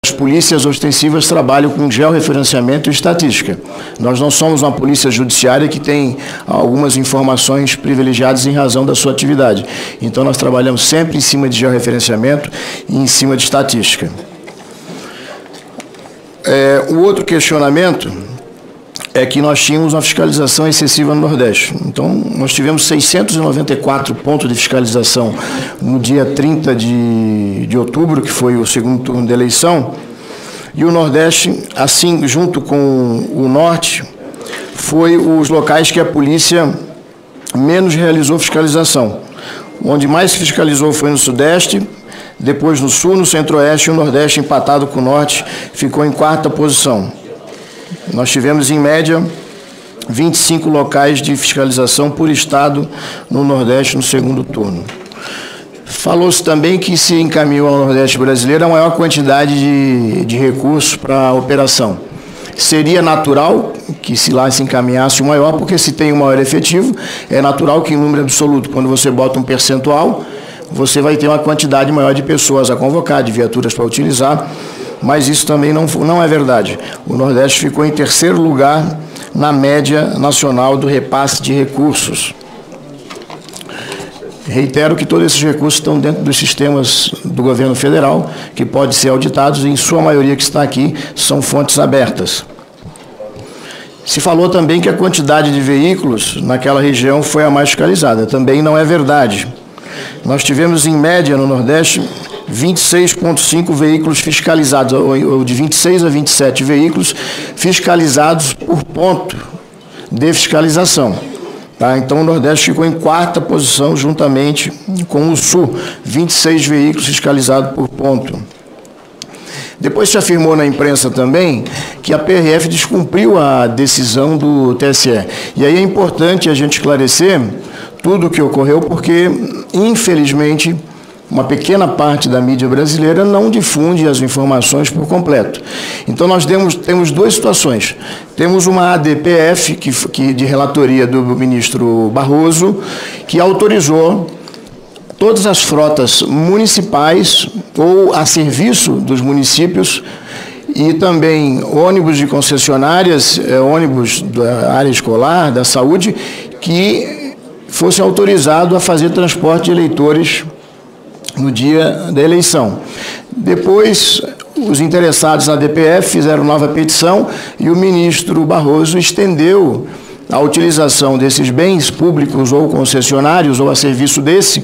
As polícias ostensivas trabalham com georreferenciamento e estatística. Nós não somos uma polícia judiciária que tem algumas informações privilegiadas em razão da sua atividade. Então, nós trabalhamos sempre em cima de georreferenciamento e em cima de estatística. O outro questionamento é que nós tínhamos uma fiscalização excessiva no Nordeste. Então, nós tivemos 694 pontos de fiscalização no dia 30 de outubro, que foi o segundo turno da eleição, e o Nordeste, assim, junto com o Norte, foi os locais que a polícia menos realizou fiscalização. Onde mais se fiscalizou foi no Sudeste, depois no Sul, no Centro-Oeste, e o Nordeste, empatado com o Norte, ficou em 4ª posição. Nós tivemos, em média, 25 locais de fiscalização por estado no Nordeste no segundo turno. Falou-se também que se encaminhou ao Nordeste brasileiro a maior quantidade de recursos para a operação. Seria natural que se lá se encaminhasse o maior, porque se tem o maior efetivo, é natural que em número absoluto, quando você bota um percentual, você vai ter uma quantidade maior de pessoas a convocar, de viaturas para utilizar, mas isso também não é verdade. O Nordeste ficou em 3º lugar na média nacional do repasse de recursos. Reitero que todos esses recursos estão dentro dos sistemas do governo federal, que podem ser auditados, e em sua maioria que está aqui são fontes abertas. Se falou também que a quantidade de veículos naquela região foi a mais fiscalizada. Também não é verdade. Nós tivemos, em média, no Nordeste, 26,5 veículos fiscalizados, ou de 26 a 27 veículos fiscalizados por ponto de fiscalização. Tá? Então, o Nordeste ficou em 4ª posição, juntamente com o Sul, 26 veículos fiscalizados por ponto. Depois se afirmou na imprensa também que a PRF descumpriu a decisão do TSE. E aí é importante a gente esclarecer tudo o que ocorreu, porque, infelizmente, uma pequena parte da mídia brasileira não difunde as informações por completo. Então, nós temos duas situações. Temos uma ADPF, que de relatoria do ministro Barroso, que autorizou todas as frotas municipais ou a serviço dos municípios e também ônibus de concessionárias, ônibus da área escolar, da saúde, que fosse autorizado a fazer transporte de eleitores no dia da eleição. Depois, os interessados na DPF fizeram nova petição e o ministro Barroso estendeu a utilização desses bens públicos ou concessionários ou a serviço desse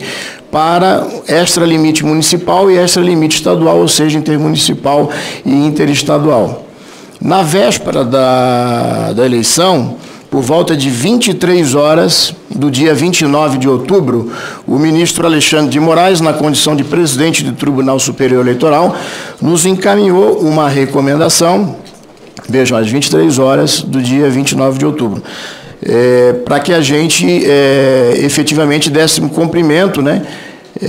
para extralimite municipal e extralimite estadual, ou seja, intermunicipal e interestadual. Na véspera da eleição, por volta de 23 horas do dia 29 de outubro, o ministro Alexandre de Moraes, na condição de presidente do Tribunal Superior Eleitoral, nos encaminhou uma recomendação, vejam, às 23 horas do dia 29 de outubro, para que a gente efetivamente desse um cumprimento, né,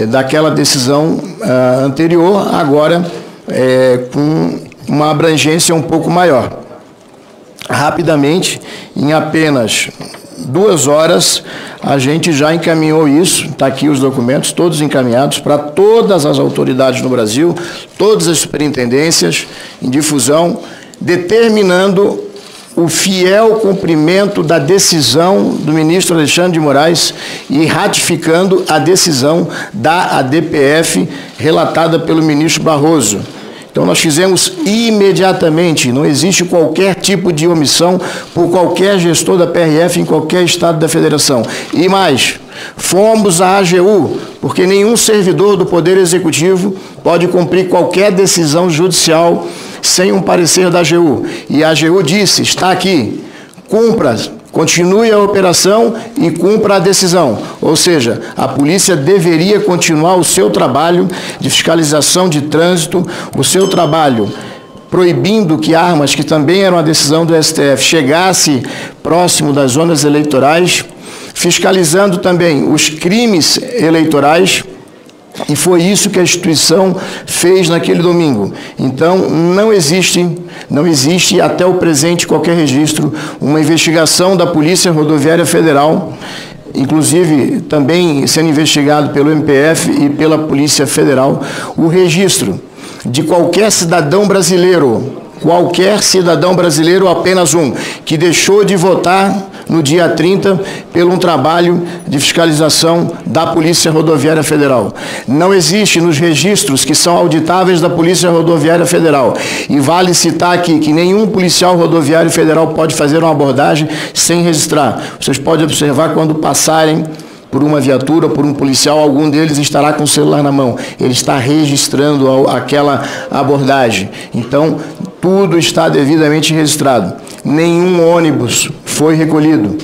daquela decisão anterior, agora com uma abrangência um pouco maior. Rapidamente, em apenas 2 horas, a gente já encaminhou isso, está aqui os documentos, todos encaminhados para todas as autoridades no Brasil, todas as superintendências em difusão, determinando o fiel cumprimento da decisão do ministro Alexandre de Moraes e ratificando a decisão da ADPF relatada pelo ministro Barroso. Então, nós fizemos imediatamente, não existe qualquer tipo de omissão por qualquer gestor da PRF em qualquer estado da federação. E mais, fomos à AGU, porque nenhum servidor do Poder Executivo pode cumprir qualquer decisão judicial sem um parecer da AGU. E a AGU disse, está aqui, cumpra, continue a operação e cumpra a decisão. Ou seja, a polícia deveria continuar o seu trabalho de fiscalização de trânsito, o seu trabalho proibindo que armas, que também era uma decisão do STF, chegasse próximo das zonas eleitorais, fiscalizando também os crimes eleitorais. E foi isso que a instituição fez naquele domingo. Então, não existe até o presente qualquer registro, uma investigação da Polícia Rodoviária Federal, inclusive também sendo investigado pelo MPF e pela Polícia Federal, o registro de qualquer cidadão brasileiro, apenas um, que deixou de votar no dia 30 pelo um trabalho de fiscalização da Polícia Rodoviária Federal. Não existe nos registros que são auditáveis da Polícia Rodoviária Federal. E vale citar aqui que nenhum policial rodoviário federal pode fazer uma abordagem sem registrar. Vocês podem observar quando passarem por uma viatura, por um policial, algum deles estará com o celular na mão. Ele está registrando aquela abordagem. Então, tudo está devidamente registrado. Nenhum ônibus foi recolhido.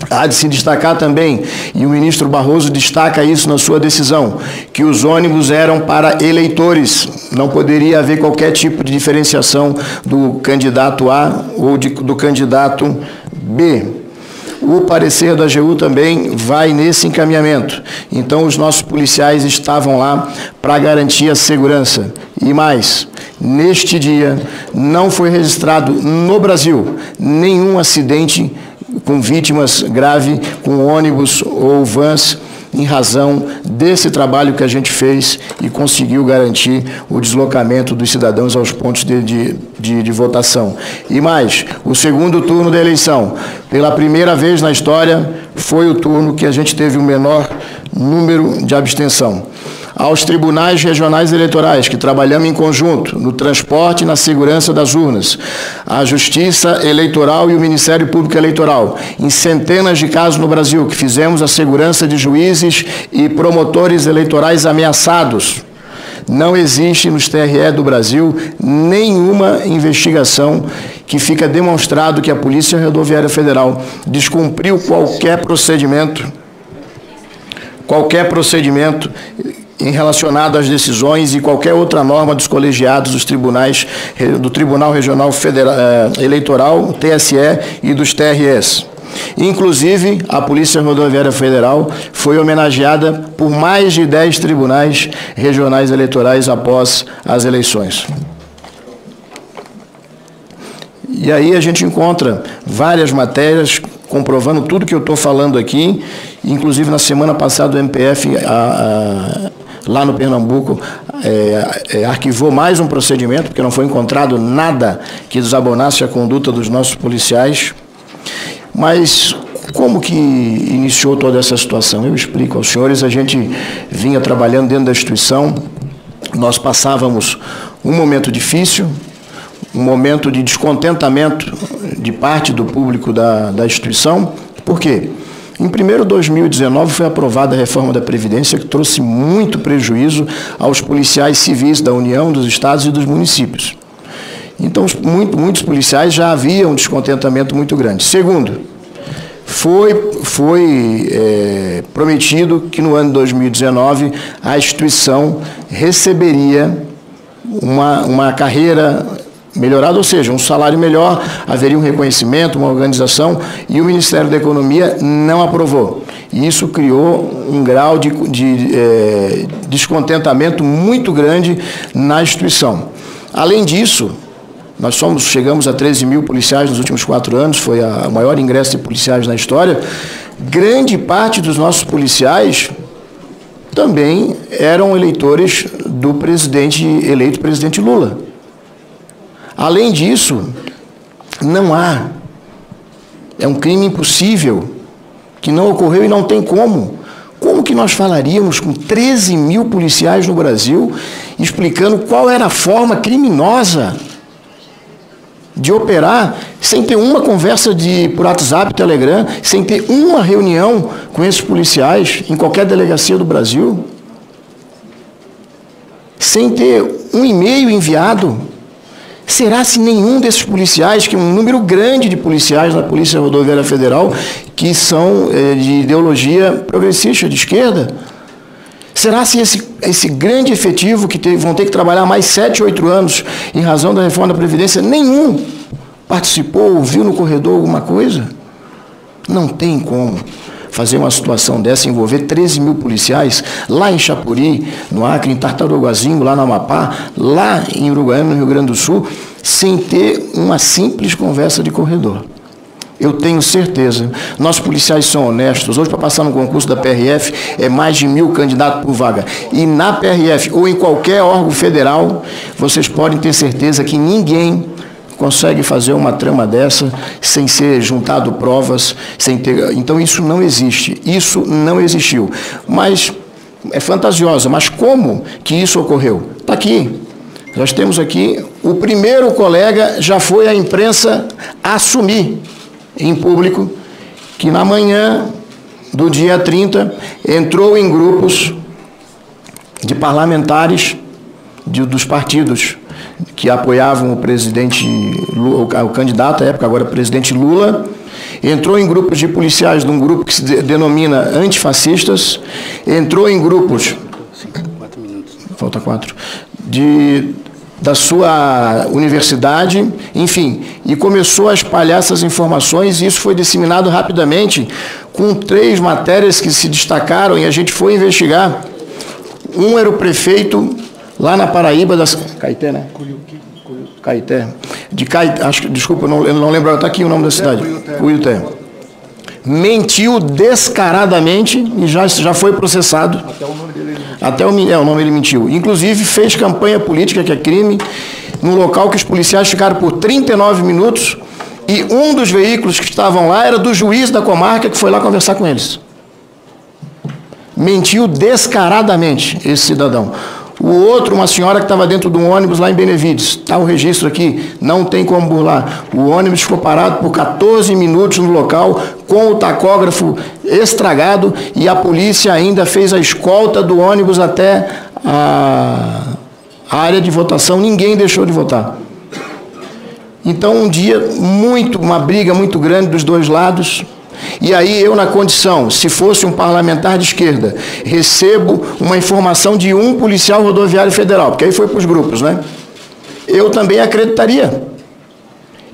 Há de se destacar também, e o ministro Barroso destaca isso na sua decisão, que os ônibus eram para eleitores. Não poderia haver qualquer tipo de diferenciação do candidato A ou do candidato B. O parecer da AGU também vai nesse encaminhamento. Então, os nossos policiais estavam lá para garantir a segurança. E mais, neste dia, não foi registrado no Brasil nenhum acidente com vítimas graves, com ônibus ou vans, em razão desse trabalho que a gente fez e conseguiu garantir o deslocamento dos cidadãos aos pontos de votação. E mais, o segundo turno da eleição, pela primeira vez na história, foi o turno que a gente teve o menor número de abstenção. Aos tribunais regionais eleitorais, que trabalhamos em conjunto, no transporte e na segurança das urnas, a Justiça Eleitoral e o Ministério Público Eleitoral, em centenas de casos no Brasil, que fizemos a segurança de juízes e promotores eleitorais ameaçados. Não existe nos TRE do Brasil nenhuma investigação que fica demonstrado que a Polícia Rodoviária Federal descumpriu qualquer procedimento em relacionado às decisões e qualquer outra norma dos colegiados dos tribunais, do Tribunal Regional Eleitoral, TSE e dos TREs. Inclusive, a Polícia Rodoviária Federal foi homenageada por mais de 10 tribunais regionais eleitorais após as eleições. E aí a gente encontra várias matérias comprovando tudo que eu estou falando aqui. Inclusive, na semana passada, o MPF, lá no Pernambuco, arquivou mais um procedimento, porque não foi encontrado nada que desabonasse a conduta dos nossos policiais. Mas como que iniciou toda essa situação? Eu explico aos senhores. A gente vinha trabalhando dentro da instituição, nós passávamos um momento difícil, um momento de descontentamento de parte do público da instituição. Por quê? Em 1º de 2019 foi aprovada a reforma da Previdência, que trouxe muito prejuízo aos policiais civis da União, dos estados e dos municípios. Então, muitos policiais já haviam um descontentamento muito grande. Segundo, foi prometido que no ano de 2019 a instituição receberia uma carreira melhorado, ou seja, um salário melhor, haveria um reconhecimento, uma organização, e o Ministério da Economia não aprovou. E isso criou um grau de descontentamento muito grande na instituição. Além disso, nós chegamos a 13 mil policiais nos últimos 4 anos, foi o maior ingresso de policiais na história. Grande parte dos nossos policiais também eram eleitores do eleito presidente Lula. Além disso, é um crime impossível, que não ocorreu e não tem como. Como que nós falaríamos com 13 mil policiais no Brasil, explicando qual era a forma criminosa de operar, sem ter uma conversa por WhatsApp, Telegram, sem ter uma reunião com esses policiais em qualquer delegacia do Brasil, sem ter um e-mail enviado? Será se nenhum desses policiais, que é um número grande de policiais na Polícia Rodoviária Federal, que são de ideologia progressista, de esquerda, será se esse grande efetivo que vão ter que trabalhar mais 7, 8 anos em razão da reforma da Previdência, nenhum participou, ouviu no corredor alguma coisa? Não tem como fazer uma situação dessa, envolver 13 mil policiais, lá em Chapuri, no Acre, em Tartarugazinho, lá no Amapá, lá em Uruguaiana, no Rio Grande do Sul, sem ter uma simples conversa de corredor. Eu tenho certeza. Nossos policiais são honestos. Hoje, para passar no concurso da PRF, é mais de 1000 candidatos por vaga. E na PRF ou em qualquer órgão federal, vocês podem ter certeza que ninguém consegue fazer uma trama dessa sem ser juntado provas, sem ter... Então, isso não existe. Isso não existiu. Mas é fantasiosa. Mas como que isso ocorreu? Está aqui. Nós temos aqui, o primeiro colega já foi à imprensa assumir em público que na manhã do dia 30 entrou em grupos de parlamentares dos partidos que apoiavam o presidente Lula, o candidato à época, agora presidente Lula, entrou em grupos de policiais de um grupo que se denomina antifascistas, entrou em grupos, falta 4, da sua universidade, enfim, e começou a espalhar essas informações, e isso foi disseminado rapidamente, com 3 matérias que se destacaram, e a gente foi investigar. Um era o prefeito, lá na Paraíba, Caeté, né? Caeté. Desculpa, eu não lembro, está aqui o nome da cidade. Cuiuté. Mentiu descaradamente e já foi processado. Até o nome ele mentiu. Inclusive fez campanha política, que é crime, num local que os policiais ficaram por 39 minutos e um dos veículos que estavam lá era do juiz da comarca que foi lá conversar com eles. Mentiu descaradamente esse cidadão. O outro, uma senhora que estava dentro de um ônibus lá em Benevides. Está o registro aqui, não tem como burlar. O ônibus ficou parado por 14 minutos no local, com o tacógrafo estragado, e a polícia ainda fez a escolta do ônibus até a área de votação. Ninguém deixou de votar. Então, um dia, uma briga muito grande dos dois lados. E aí eu, na condição, se fosse um parlamentar de esquerda, recebo uma informação de um policial rodoviário federal, porque aí foi para os grupos, né? Eu também acreditaria.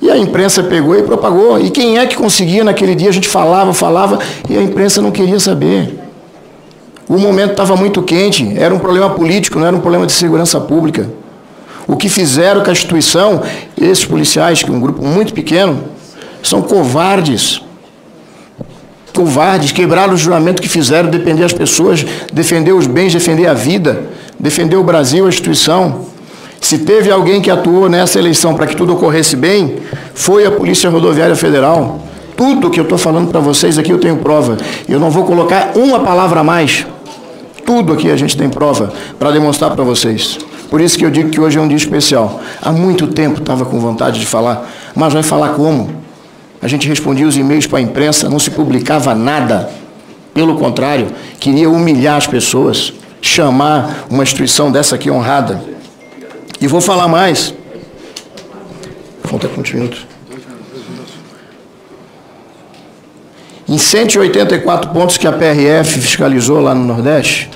E a imprensa pegou e propagou. E quem é que conseguia naquele dia? A gente falava, e a imprensa não queria saber. O momento estava muito quente, era um problema político, não era um problema de segurança pública. O que fizeram com a instituição, esses policiais, que é um grupo muito pequeno, são covardes. Covardes, quebraram o juramento que fizeram, defender as pessoas, defender os bens, defender a vida, defender o Brasil, a instituição. Se teve alguém que atuou nessa eleição para que tudo ocorresse bem, foi a Polícia Rodoviária Federal. Tudo que eu estou falando para vocês aqui eu tenho prova. Eu não vou colocar uma palavra a mais. Tudo aqui a gente tem prova para demonstrar para vocês. Por isso que eu digo que hoje é um dia especial. Há muito tempo estava com vontade de falar, mas vai falar como? A gente respondia os e-mails para a imprensa, não se publicava nada. Pelo contrário, queria humilhar as pessoas, chamar uma instituição dessa aqui honrada. E vou falar mais. Falta quantos minutos? Em 184 pontos que a PRF fiscalizou lá no Nordeste,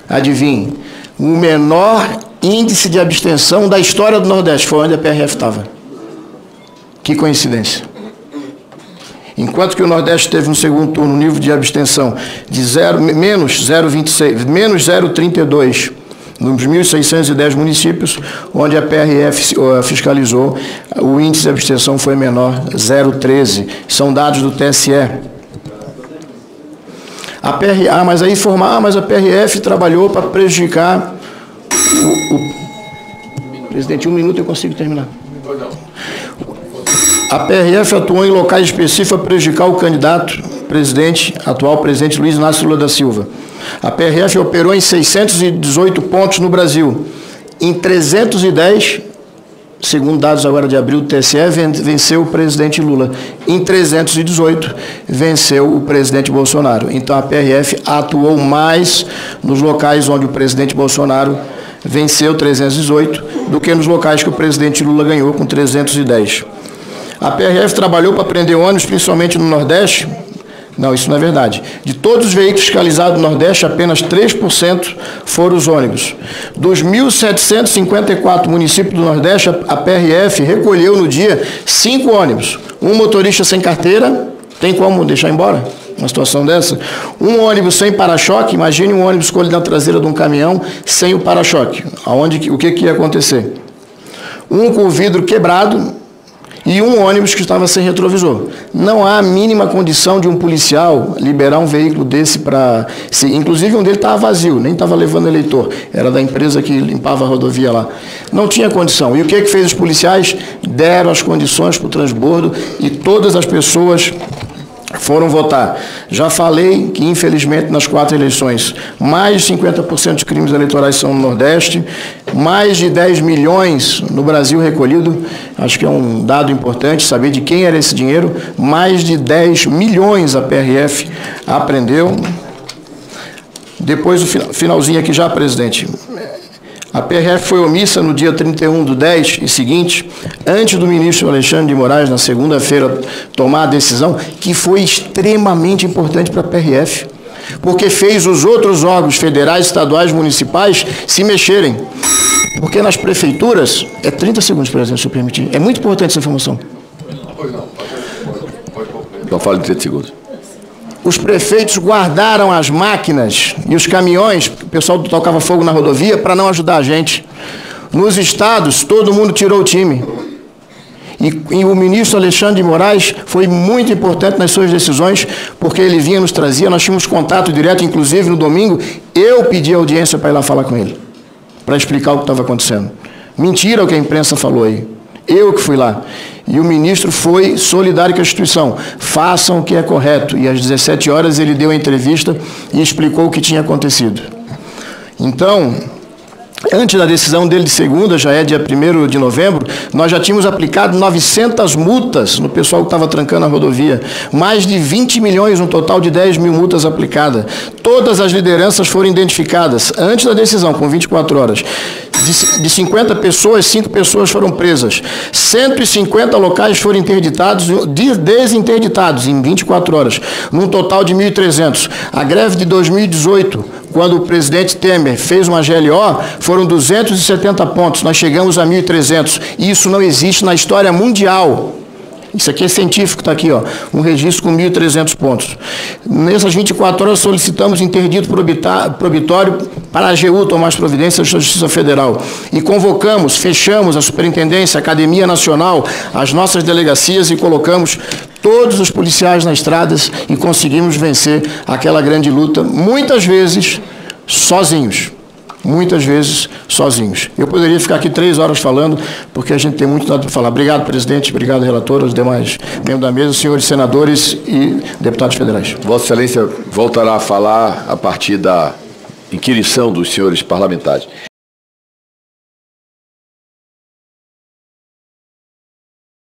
adivinhe, o menor índice de abstenção da história do Nordeste foi onde a PRF estava. Que coincidência. Enquanto que o Nordeste teve no segundo turno um nível de abstenção de menos 0,26, menos 0,32 nos 1.610 municípios, onde a PRF fiscalizou, o índice de abstenção foi menor, 0,13. São dados do TSE. Mas aí mas a PRF trabalhou para prejudicar Presidente, 1 minuto eu consigo terminar. A PRF atuou em locais específicos para prejudicar o candidato atual presidente Luiz Inácio Lula da Silva. A PRF operou em 618 pontos no Brasil. Em 310, segundo dados agora de abril do TSE, venceu o presidente Lula. Em 318, venceu o presidente Bolsonaro. Então, a PRF atuou mais nos locais onde o presidente Bolsonaro venceu 318 do que nos locais que o presidente Lula ganhou com 310. A PRF trabalhou para prender ônibus, principalmente no Nordeste. Não, isso não é verdade. De todos os veículos fiscalizados no Nordeste, apenas 3% foram os ônibus. Dos 1.754 municípios do Nordeste, a PRF recolheu no dia 5 ônibus. Um motorista sem carteira, tem como deixar embora uma situação dessa? Um ônibus sem para-choque, imagine um ônibus com ele na traseira de um caminhão sem o para-choque. O que ia acontecer? Um com o vidro quebrado, e um ônibus que estava sem retrovisor. Não há a mínima condição de um policial liberar um veículo desse para... Inclusive, um dele estava vazio, nem estava levando eleitor. Era da empresa que limpava a rodovia lá. Não tinha condição. E o que fez os policiais? Deram as condições para o transbordo e todas as pessoas foram votar. Já falei que, infelizmente, nas 4 eleições, mais de 50% de crimes eleitorais são no Nordeste, mais de 10 milhões no Brasil recolhido, acho que é um dado importante saber de quem era esse dinheiro, mais de 10 milhões a PRF apreendeu. Depois, o finalzinho aqui já, presidente. A PRF foi omissa no dia 31/10 e seguinte, antes do ministro Alexandre de Moraes, na segunda-feira, tomar a decisão, que foi extremamente importante para a PRF, porque fez os outros órgãos federais, estaduais, municipais se mexerem. Porque nas prefeituras, 30 segundos, presidente, se eu permitir, é muito importante essa informação. Pois não, não fale de 30 segundos. Os prefeitos guardaram as máquinas e os caminhões, o pessoal tocava fogo na rodovia, para não ajudar a gente. Nos estados, todo mundo tirou o time. E o ministro Alexandre de Moraes foi muito importante nas suas decisões, porque ele vinha, nos trazia, nós tínhamos contato direto, inclusive no domingo, eu pedi audiência para ir lá falar com ele, para explicar o que estava acontecendo. Mentira o que a imprensa falou aí. Eu que fui lá. E o ministro foi solidário com a instituição. Façam o que é correto. E às 17 horas ele deu a entrevista e explicou o que tinha acontecido. Então, antes da decisão dele de segunda, já é dia 1º de novembro, nós já tínhamos aplicado 900 multas no pessoal que estava trancando a rodovia. Mais de 20 milhões, um total de 10 mil multas aplicadas. Todas as lideranças foram identificadas antes da decisão, com 24 horas. De 50 pessoas, 5 pessoas foram presas. 150 locais foram interditados, desinterditados em 24 horas, num total de 1.300. A greve de 2018, quando o presidente Temer fez uma GLO, foram 270 pontos, nós chegamos a 1.300. Isso não existe na história mundial. Isso aqui é científico, está aqui, ó, um registro com 1.300 pontos. Nessas 24 horas solicitamos interdito probitório para a AGU tomar as providências da Justiça Federal. E convocamos, fechamos a Superintendência, a Academia Nacional, as nossas delegacias e colocamos todos os policiais nas estradas e conseguimos vencer aquela grande luta, muitas vezes sozinhos. Muitas vezes sozinhos. Eu poderia ficar aqui 3 horas falando, porque a gente tem muito nada para falar. Obrigado, presidente, obrigado, relator, aos demais membros da mesa, senhores senadores e deputados federais. Vossa Excelência voltará a falar a partir da inquirição dos senhores parlamentares.